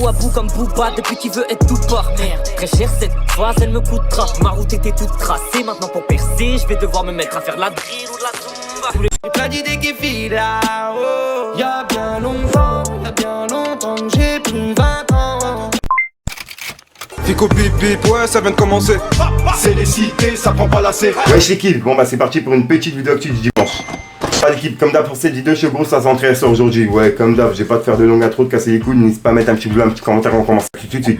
à bout comme Booba depuis qu'il veut être tout par merde. Très cher cette phase, elle me coûtera. Ma route était toute tracée, maintenant pour percer, je vais devoir me mettre à faire la drill ou de la zumba. J'ai plein d'idées qui filent là, oh. Y'a bien longtemps que j'ai plus 20 ans. Fico bip bip, ouais ça vient de commencer. C'est les cités, ça prend pas la C. Wesh l'équipe, bon bah c'est parti pour une petite vidéo actu du dimanche. Pas l'équipe, comme d'hab pour cette vidéo, je suis gros, ça s'entraîne ça aujourd'hui. Ouais, comme d'hab, j'ai pas de faire de longue intro, de casser les couilles, n'hésite pas à mettre un petit boulot, un petit commentaire, on commence tout de suite.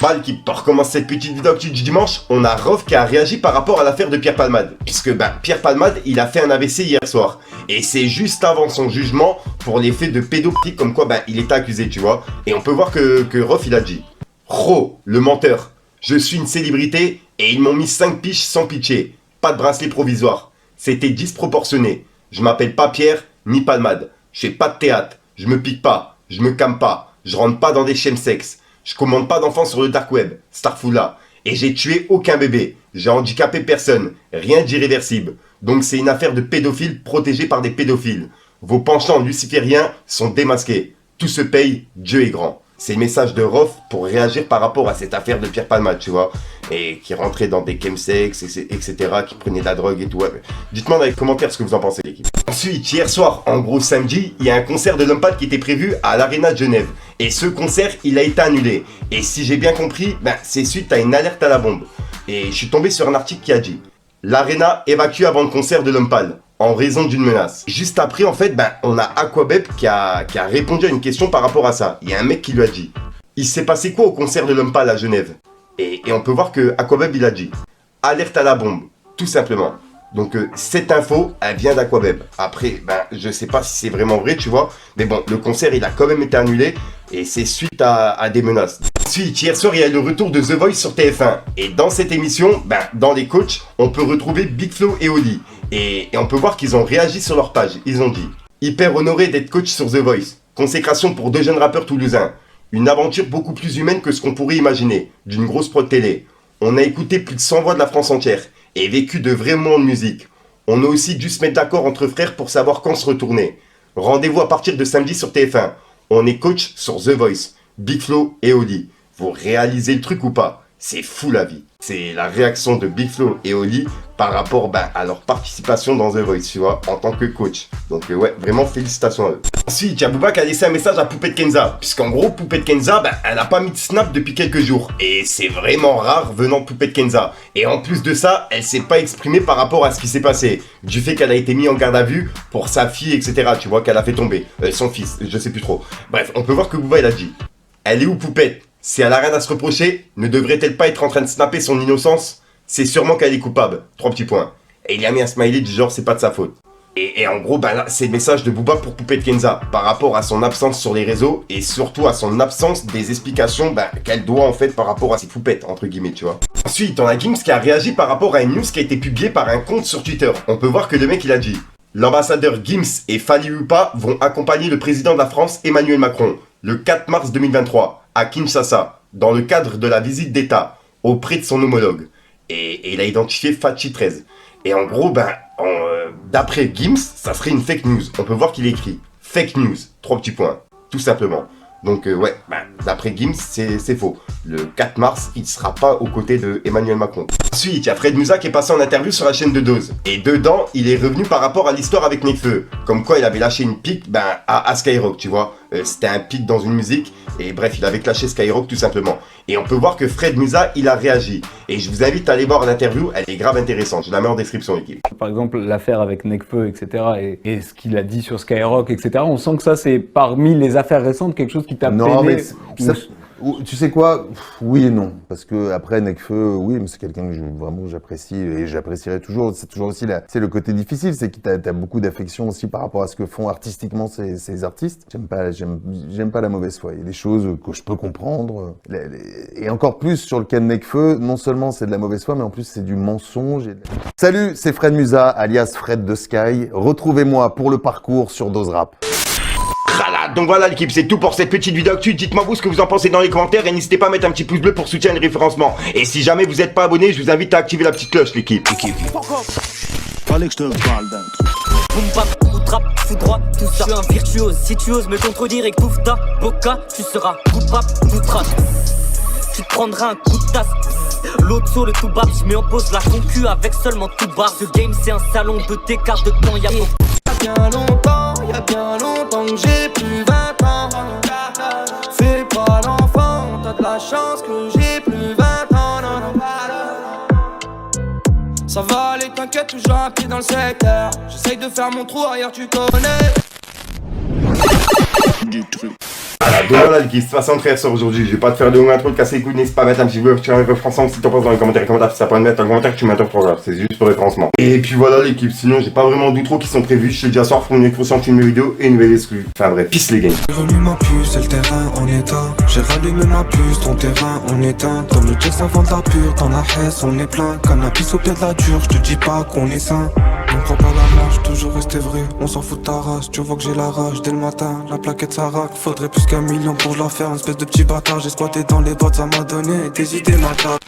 Bah l'équipe, pour recommencer cette petite vidéo actu du dimanche, on a Rof qui a réagi par rapport à l'affaire de Pierre Palmade. Puisque Pierre Palmade, il a fait un AVC hier soir. Et c'est juste avant son jugement pour les faits de pédophilie, comme quoi il était accusé, tu vois. Et on peut voir que Rof il a dit: Ro, le menteur, je suis une célébrité et ils m'ont mis 5 piches sans pitié. Pas de bracelet provisoire. C'était disproportionné. Je m'appelle pas Pierre ni Palmade. Je fais pas de théâtre. Je me pique pas. Je me came pas. Je rentre pas dans des chemsex. Je commande pas d'enfants sur le dark web. Starfoula. Et j'ai tué aucun bébé. J'ai handicapé personne. Rien d'irréversible. Donc c'est une affaire de pédophile protégée par des pédophiles. Vos penchants lucifériens sont démasqués. Tout se paye. Dieu est grand. C'est le message de Rof pour réagir par rapport à cette affaire de Pierre Palmade, tu vois. Et qui rentrait dans des chemsex, etc. Qui prenait de la drogue et tout. Ouais. Dites-moi dans les commentaires ce que vous en pensez, l'équipe. Ensuite, hier soir, en gros samedi, il y a un concert de Lompal qui était prévu à l'Arena de Genève. Et ce concert, il a été annulé. Et si j'ai bien compris, c'est suite à une alerte à la bombe. Et je suis tombé sur un article qui a dit: l'Arena évacue avant le concert de Lompal en raison d'une menace. Juste après, en fait, on a Aquabep qui a répondu à une question par rapport à ça. Il y a un mec qui lui a dit: il s'est passé quoi au concert de Lompal à Genève? Et on peut voir que Aquabep il a dit: alerte à la bombe, tout simplement. Donc cette info, elle vient d'Aquabep. Après, je sais pas si c'est vraiment vrai, tu vois. Mais bon, le concert, il a quand même été annulé. Et c'est suite à des menaces. Ensuite, hier soir, il y a eu le retour de The Voice sur TF1. Et dans cette émission, dans les coachs, on peut retrouver Big Flo et Oli. Et on peut voir qu'ils ont réagi sur leur page. Ils ont dit: hyper honoré d'être coach sur The Voice. Consécration pour 2 jeunes rappeurs toulousains. Une aventure beaucoup plus humaine que ce qu'on pourrait imaginer. D'une grosse prod télé. On a écouté plus de 100 voix de la France entière. Et vécu de vrais moments de musique. On a aussi dû se mettre d'accord entre frères pour savoir quand se retourner. Rendez-vous à partir de samedi sur TF1. On est coach sur The Voice. Big Flo et Oli. Vous réalisez le truc ou pas? C'est fou la vie. C'est la réaction de Big Flo et Oli par rapport à leur participation dans The Voice, tu vois, en tant que coach. Donc ouais, vraiment félicitations à eux. Ensuite, il y a Booba qui a laissé un message à Poupette Kenza. Puisqu'en gros, Poupette Kenza, elle n'a pas mis de snap depuis quelques jours. Et c'est vraiment rare venant de Poupette Kenza. Et en plus de ça, elle s'est pas exprimée par rapport à ce qui s'est passé. Du fait qu'elle a été mise en garde à vue pour sa fille, etc. Tu vois, qu'elle a fait tomber. Son fils, je sais plus trop. Bref, on peut voir que Booba, il a dit: elle est où Poupette? Si elle a rien à se reprocher, ne devrait-elle pas être en train de snapper son innocence? C'est sûrement qu'elle est coupable. 3 petits points. Et il a mis un smiley du genre: c'est pas de sa faute. Et en gros, là, c'est le message de Booba pour Poupette Kenza par rapport à son absence sur les réseaux et surtout à son absence des explications qu'elle doit en fait par rapport à ses poupettes, entre guillemets, tu vois. Ensuite, on a Gims qui a réagi par rapport à une news qui a été publiée par un compte sur Twitter. On peut voir que le mec, il a dit: l'ambassadeur Gims et Fally Ipupa vont accompagner le président de la France, Emmanuel Macron, le 4 mars 2023, à Kinshasa, dans le cadre de la visite d'État, auprès de son homologue. Et il a identifié Fatchi 13. Et en gros, d'après Gims, ça serait une fake news. On peut voir qu'il écrit fake news, 3 petits points, tout simplement. Donc d'après Gims, c'est faux. Le 4 mars, il ne sera pas aux côtés de Emmanuel Macron. Ensuite, il y a Fred Musa qui est passé en interview sur la chaîne de Dose. Et dedans, il est revenu par rapport à l'histoire avec Nekfeu. Comme quoi, il avait lâché une pique à Skyrock, tu vois. C'était un pic dans une musique. Et bref, il avait clashé Skyrock tout simplement. Et on peut voir que Fred Musa, il a réagi. Et je vous invite à aller voir l'interview, elle est grave intéressante. Je la mets en description, l'équipe. Par exemple, l'affaire avec Nekfeu, etc. Et ce qu'il a dit sur Skyrock, etc. On sent que ça, c'est parmi les affaires récentes, quelque chose qui t'a peiné. Non, mais tu sais quoi? Oui et non. Parce que après, Nekfeu, oui, mais c'est quelqu'un que vraiment j'apprécie et j'apprécierai toujours. C'est toujours aussi le côté difficile, c'est que t'as beaucoup d'affection aussi par rapport à ce que font artistiquement ces artistes. J'aime pas la mauvaise foi. Il y a des choses que je peux comprendre. Et encore plus sur le cas de Nekfeu, non seulement c'est de la mauvaise foi, mais en plus c'est du mensonge. Salut, c'est Fred Musa, alias Fred de Sky. Retrouvez-moi pour le parcours sur Dose Rap. Donc voilà l'équipe, c'est tout pour cette petite vidéo actu. Dites-moi vous ce que vous en pensez dans les commentaires et n'hésitez pas à mettre un petit pouce bleu pour soutenir le référencement. Et si jamais vous n'êtes pas abonné, je vous invite à activer la petite cloche l'équipe. Fallait que je te parle d'un truc. trap, tout droit, tout ça. Je suis un virtuose, si tu oses me contredire et que t'ouvres ta boca, tu seras coupable, tout trace. Tu te prendras un coup de tasse. L'autre sur le tout bas, je mets en pause la concu avec seulement tout bas. Ce game c'est un salon de tes cartes de temps, y'a beaucoup. Y'a bien longtemps que j'ai plus 20 ans. Fais pas l'enfant, t'as de la chance que j'ai plus 20 ans. Non. Ça va aller, t'inquiète, toujours un pied dans le secteur. J'essaye de faire mon trou ailleurs, tu connais. Voilà, Donald l'équipe, 63 sur aujourd'hui. Je vais pas te faire de long intro, te casser les couilles, n'hésite pas à mettre un petit peu, tu vas mettre français, si t'en penses dans les commentaires, si ça peut mettre un commentaire, tu mets un programme, c'est juste pour référencement. Et puis voilà l'équipe, sinon j'ai pas vraiment d'outro qui sont prévus, je te dis à soir pour une exclusion, une nouvelle vidéo et une nouvelle exclue. Enfin bref, peace les gars. J'ai remis ma puce, c'est le terrain en état. J'ai rallumé ma puce, ton terrain on éteint. Comme le Jess avant de la pure, dans la Hesse on est plein. Cannabis au pied de la dure, je te dis pas qu'on est sain. On prend pas la marche, toujours rester vrai. On s'en fout de ta race, tu vois que j'ai la rage dès le matin. La plaquette ça rack, faudrait plus qu'1 million pour la faire. Une espèce de petit bâtard, j'ai squatté dans les boîtes, ça m'a donné des idées, ma table.